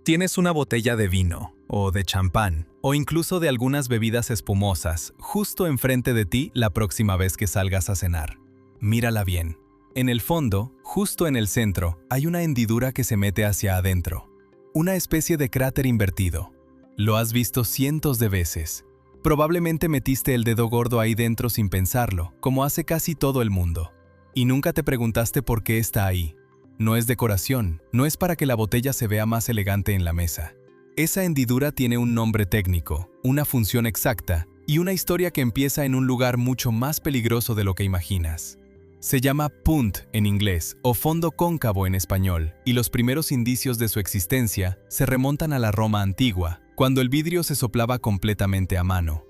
Tienes una botella de vino, o de champán, o incluso de algunas bebidas espumosas, justo enfrente de ti la próxima vez que salgas a cenar. Mírala bien. En el fondo, justo en el centro, hay una hendidura que se mete hacia adentro. Una especie de cráter invertido. Lo has visto cientos de veces. Probablemente metiste el dedo gordo ahí dentro sin pensarlo, como hace casi todo el mundo. Y nunca te preguntaste por qué está ahí. No es decoración, no es para que la botella se vea más elegante en la mesa. Esa hendidura tiene un nombre técnico, una función exacta y una historia que empieza en un lugar mucho más peligroso de lo que imaginas. Se llama punt en inglés o fondo cóncavo en español, y los primeros indicios de su existencia se remontan a la Roma antigua, cuando el vidrio se soplaba completamente a mano.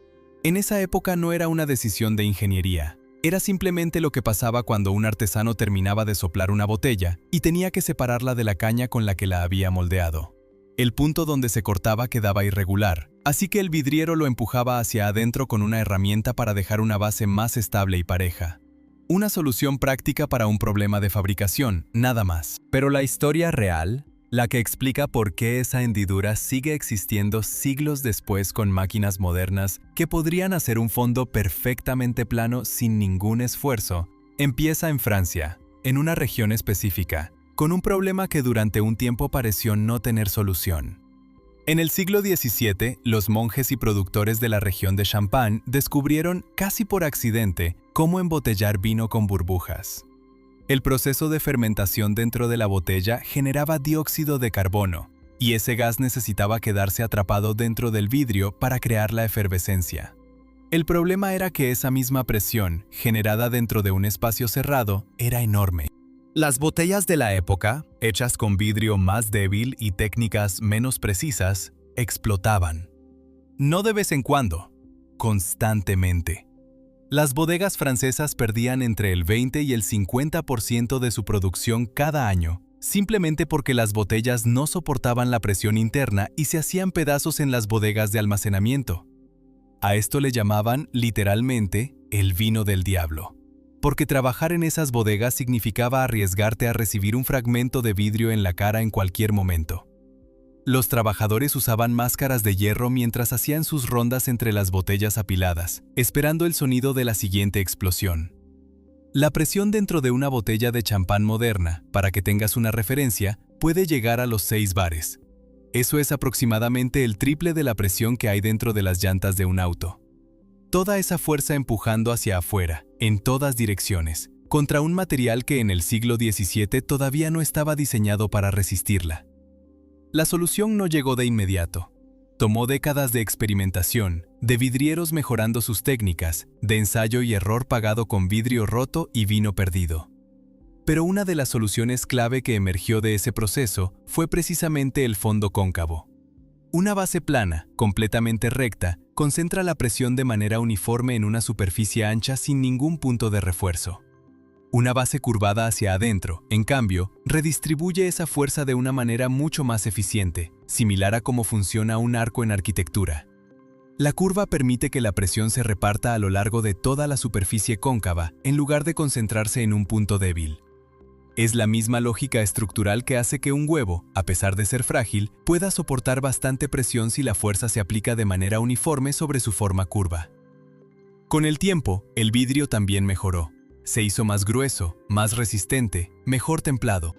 En esa época no era una decisión de ingeniería. Era simplemente lo que pasaba cuando un artesano terminaba de soplar una botella y tenía que separarla de la caña con la que la había moldeado. El punto donde se cortaba quedaba irregular, así que el vidriero lo empujaba hacia adentro con una herramienta para dejar una base más estable y pareja. Una solución práctica para un problema de fabricación, nada más. Pero la historia real, la que explica por qué esa hendidura sigue existiendo siglos después con máquinas modernas que podrían hacer un fondo perfectamente plano sin ningún esfuerzo, empieza en Francia, en una región específica, con un problema que durante un tiempo pareció no tener solución. En el siglo XVII, los monjes y productores de la región de Champagne descubrieron, casi por accidente, cómo embotellar vino con burbujas. El proceso de fermentación dentro de la botella generaba dióxido de carbono, y ese gas necesitaba quedarse atrapado dentro del vidrio para crear la efervescencia. El problema era que esa misma presión, generada dentro de un espacio cerrado, era enorme. Las botellas de la época, hechas con vidrio más débil y técnicas menos precisas, explotaban. No de vez en cuando, constantemente. Las bodegas francesas perdían entre el 20 y el 50% de su producción cada año, simplemente porque las botellas no soportaban la presión interna y se hacían pedazos en las bodegas de almacenamiento. A esto le llamaban, literalmente, el vino del diablo, porque trabajar en esas bodegas significaba arriesgarte a recibir un fragmento de vidrio en la cara en cualquier momento. Los trabajadores usaban máscaras de hierro mientras hacían sus rondas entre las botellas apiladas, esperando el sonido de la siguiente explosión. La presión dentro de una botella de champán moderna, para que tengas una referencia, puede llegar a los 6 bares. Eso es aproximadamente el triple de la presión que hay dentro de las llantas de un auto. Toda esa fuerza empujando hacia afuera, en todas direcciones, contra un material que en el siglo XVII todavía no estaba diseñado para resistirla. La solución no llegó de inmediato. Tomó décadas de experimentación, de vidrieros mejorando sus técnicas, de ensayo y error pagado con vidrio roto y vino perdido. Pero una de las soluciones clave que emergió de ese proceso fue precisamente el fondo cóncavo. Una base plana, completamente recta, concentra la presión de manera uniforme en una superficie ancha sin ningún punto de refuerzo. Una base curvada hacia adentro, en cambio, redistribuye esa fuerza de una manera mucho más eficiente, similar a cómo funciona un arco en arquitectura. La curva permite que la presión se reparta a lo largo de toda la superficie cóncava, en lugar de concentrarse en un punto débil. Es la misma lógica estructural que hace que un huevo, a pesar de ser frágil, pueda soportar bastante presión si la fuerza se aplica de manera uniforme sobre su forma curva. Con el tiempo, el vidrio también mejoró. Se hizo más grueso, más resistente, mejor templado.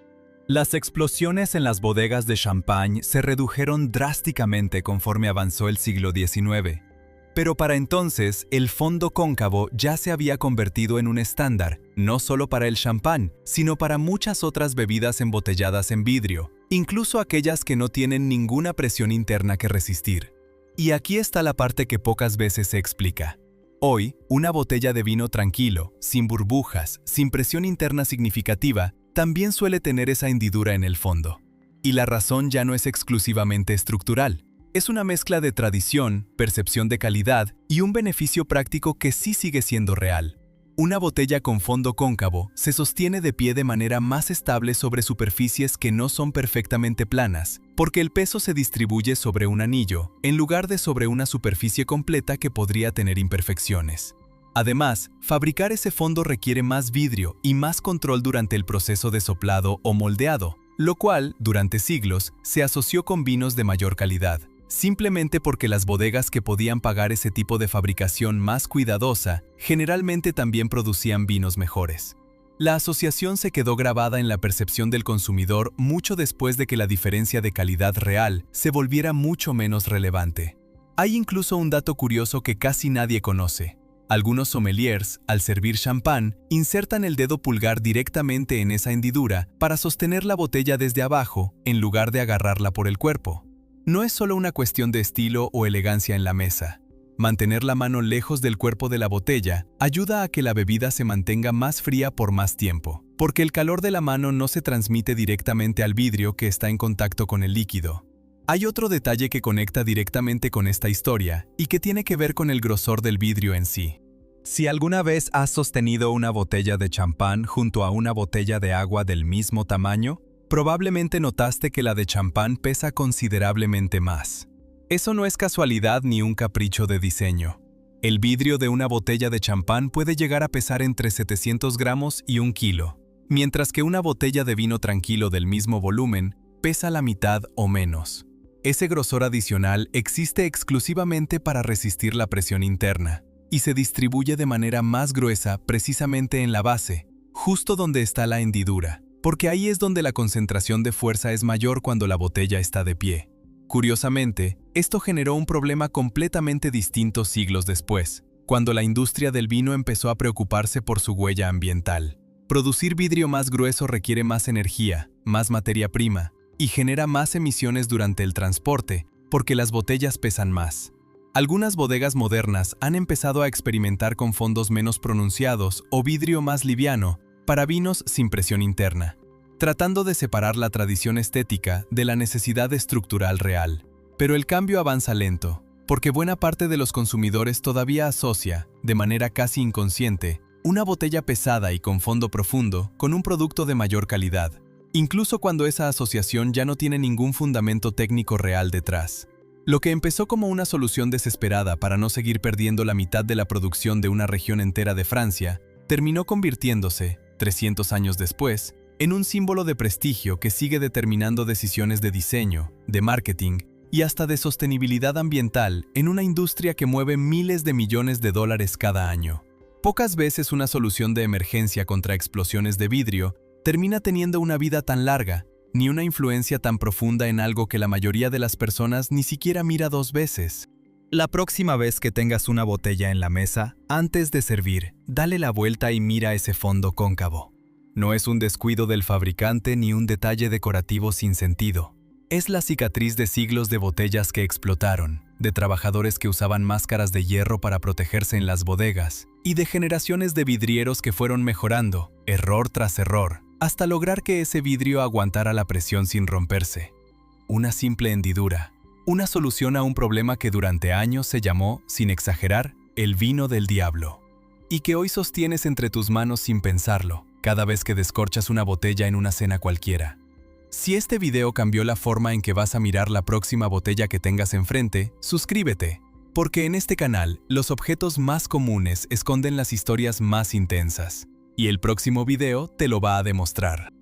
Las explosiones en las bodegas de Champagne se redujeron drásticamente conforme avanzó el siglo XIX. Pero para entonces, el fondo cóncavo ya se había convertido en un estándar, no solo para el champán, sino para muchas otras bebidas embotelladas en vidrio, incluso aquellas que no tienen ninguna presión interna que resistir. Y aquí está la parte que pocas veces se explica. Hoy, una botella de vino tranquilo, sin burbujas, sin presión interna significativa, también suele tener esa hendidura en el fondo. Y la razón ya no es exclusivamente estructural. Es una mezcla de tradición, percepción de calidad y un beneficio práctico que sí sigue siendo real. Una botella con fondo cóncavo se sostiene de pie de manera más estable sobre superficies que no son perfectamente planas, porque el peso se distribuye sobre un anillo, en lugar de sobre una superficie completa que podría tener imperfecciones. Además, fabricar ese fondo requiere más vidrio y más control durante el proceso de soplado o moldeado, lo cual, durante siglos, se asoció con vinos de mayor calidad, simplemente porque las bodegas que podían pagar ese tipo de fabricación más cuidadosa generalmente también producían vinos mejores. La asociación se quedó grabada en la percepción del consumidor mucho después de que la diferencia de calidad real se volviera mucho menos relevante. Hay incluso un dato curioso que casi nadie conoce. Algunos sommeliers, al servir champán, insertan el dedo pulgar directamente en esa hendidura para sostener la botella desde abajo, en lugar de agarrarla por el cuerpo. No es solo una cuestión de estilo o elegancia en la mesa. Mantener la mano lejos del cuerpo de la botella ayuda a que la bebida se mantenga más fría por más tiempo, porque el calor de la mano no se transmite directamente al vidrio que está en contacto con el líquido. Hay otro detalle que conecta directamente con esta historia y que tiene que ver con el grosor del vidrio en sí. Si alguna vez has sostenido una botella de champán junto a una botella de agua del mismo tamaño, probablemente notaste que la de champán pesa considerablemente más. Eso no es casualidad ni un capricho de diseño. El vidrio de una botella de champán puede llegar a pesar entre 700 gramos y 1 kilo, mientras que una botella de vino tranquilo del mismo volumen pesa la mitad o menos. Ese grosor adicional existe exclusivamente para resistir la presión interna y se distribuye de manera más gruesa precisamente en la base, justo donde está la hendidura, porque ahí es donde la concentración de fuerza es mayor cuando la botella está de pie. Curiosamente, esto generó un problema completamente distinto siglos después, cuando la industria del vino empezó a preocuparse por su huella ambiental. Producir vidrio más grueso requiere más energía, más materia prima, y genera más emisiones durante el transporte, porque las botellas pesan más. Algunas bodegas modernas han empezado a experimentar con fondos menos pronunciados o vidrio más liviano para vinos sin presión interna, tratando de separar la tradición estética de la necesidad estructural real. Pero el cambio avanza lento, porque buena parte de los consumidores todavía asocia, de manera casi inconsciente, una botella pesada y con fondo profundo con un producto de mayor calidad, incluso cuando esa asociación ya no tiene ningún fundamento técnico real detrás. Lo que empezó como una solución desesperada para no seguir perdiendo la mitad de la producción de una región entera de Francia, terminó convirtiéndose, 300 años después, en un símbolo de prestigio que sigue determinando decisiones de diseño, de marketing y hasta de sostenibilidad ambiental en una industria que mueve miles de millones de dólares cada año. Pocas veces una solución de emergencia contra explosiones de vidrio termina teniendo una vida tan larga, ni una influencia tan profunda en algo que la mayoría de las personas ni siquiera mira 2 veces. La próxima vez que tengas una botella en la mesa, antes de servir, dale la vuelta y mira ese fondo cóncavo. No es un descuido del fabricante ni un detalle decorativo sin sentido. Es la cicatriz de siglos de botellas que explotaron, de trabajadores que usaban máscaras de hierro para protegerse en las bodegas, y de generaciones de vidrieros que fueron mejorando, error tras error, hasta lograr que ese vidrio aguantara la presión sin romperse. Una simple hendidura, una solución a un problema que durante años se llamó, sin exagerar, el vino del diablo, y que hoy sostienes entre tus manos sin pensarlo, cada vez que descorchas una botella en una cena cualquiera. Si este video cambió la forma en que vas a mirar la próxima botella que tengas enfrente, suscríbete, porque en este canal los objetos más comunes esconden las historias más intensas, y el próximo video te lo va a demostrar.